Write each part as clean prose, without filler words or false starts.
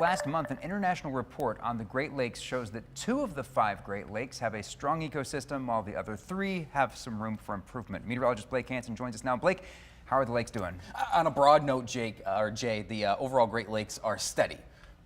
last month, an international report on the Great Lakes shows that 2 of the 5 Great Lakes have a strong ecosystem, while the other 3 have some room for improvement. Meteorologist Blake Hansen joins us now. Blake, how are the lakes doing? On a broad note, Jay, the overall Great Lakes are steady.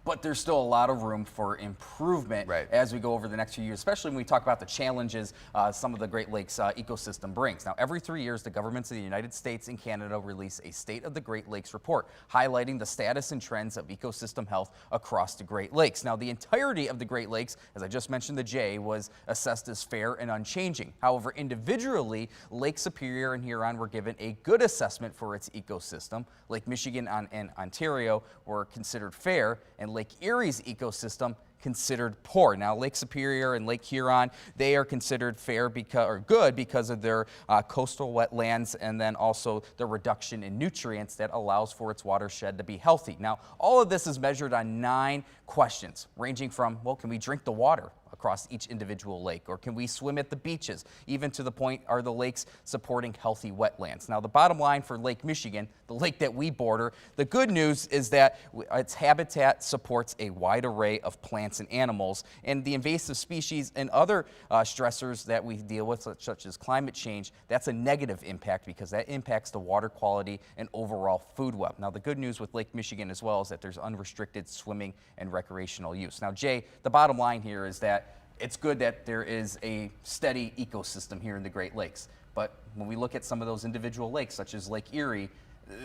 But there's still a lot of room for improvement as we go over the next few years, especially when we talk about the challenges some of the Great Lakes ecosystem brings. Now, every 3 years, the governments of the United States and Canada release a State of the Great Lakes report, highlighting the status and trends of ecosystem health across the Great Lakes. Now, the entirety of the Great Lakes, as I just mentioned, the J, was assessed as fair and unchanging. However, individually, Lake Superior and Huron were given a good assessment for its ecosystem. Lake Michigan and Ontario were considered fair, and Lake Erie's ecosystem considered poor. Now, Lake Superior and Lake Huron, they are considered fair or good because of their coastal wetlands and then also the reduction in nutrients that allows for its watershed to be healthy. Now, all of this is measured on 9 questions, ranging from, well, can we drink the water across each individual lake, or can we swim at the beaches, even to the point, are the lakes supporting healthy wetlands? Now, the bottom line for Lake Michigan, the lake that we border, the good news is that its habitat supports a wide array of plants and animals, and the invasive species and other stressors that we deal with, such as climate change, that's a negative impact because that impacts the water quality and overall food web. Now, the good news with Lake Michigan as well is that there's unrestricted swimming and recreational use. Now, Jay, the bottom line here is that it's good that there is a steady ecosystem here in the Great Lakes. But when we look at some of those individual lakes, such as Lake Erie,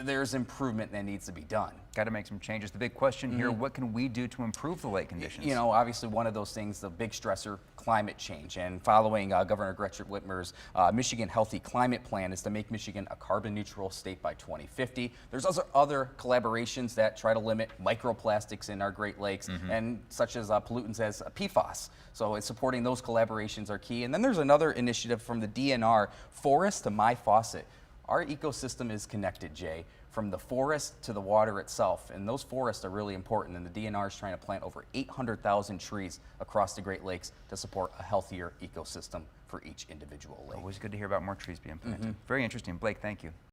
there's improvement that needs to be done. Got to make some changes. The big question here, what can we do to improve the lake conditions? You know, obviously one of those things, the big stressor, climate change. And following Governor Gretchen Whitmer's Michigan Healthy Climate Plan is to make Michigan a carbon neutral state by 2050. There's also other collaborations that try to limit microplastics in our Great Lakes, and such as pollutants as PFAS. So it's supporting those collaborations are key. And then there's another initiative from the DNR, Forest to My Faucet. Our ecosystem is connected, Jay, from the forest to the water itself, and those forests are really important, and the DNR is trying to plant over 800,000 trees across the Great Lakes to support a healthier ecosystem for each individual lake. Always good to hear about more trees being planted. Very interesting. Blake, thank you.